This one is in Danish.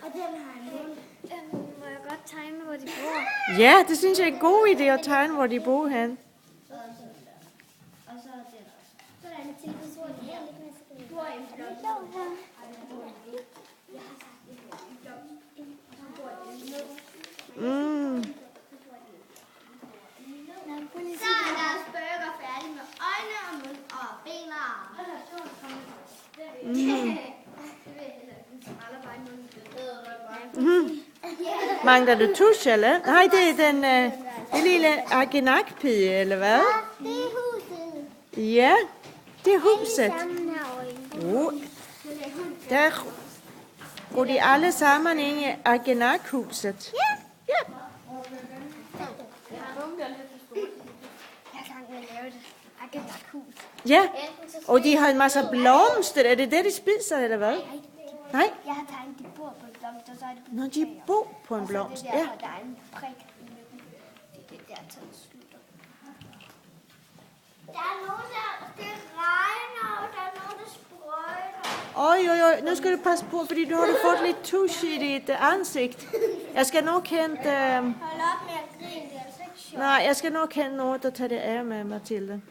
Og den har en mund. Må jeg godt tegne, hvor de bor? Ja, det synes jeg er en god idé at tegne, hvor de bor hen. Og så den også. Sådan en telefon her. Hvor er en blok? Jeg har sagt det her. Så er deres burger færdig med øjne og mund og ben og arme. Mangler du tusch, eller? Nej, det er den lille agenakpige, eller hvad? Det er huset. Ja, det er huset. Der går de alle sammen ind i agenakhuset. Ja. Ja. Jeg er gang med at lave det. Agendakhus. Ja, og de har en masse blomster. Er det det, de spiser, eller hvad? Nej? Jeg har tegnet, de bor på en blomst, og så er det på Når de bor på en blomst, og så er ja. det derfor, der er en prik i midten. Det er det der, der slutter. Der er nogen, det regner, og der er nogen, der sprøjter. Oj, nu skal du passe på, fordi du har fået lidt tusch i dit ansigt. Jeg skal nok hente... Hold op med at grine, det er altså ikke sjovt. Nej, jeg skal nok hente noget, der tager det af med, Mathilde.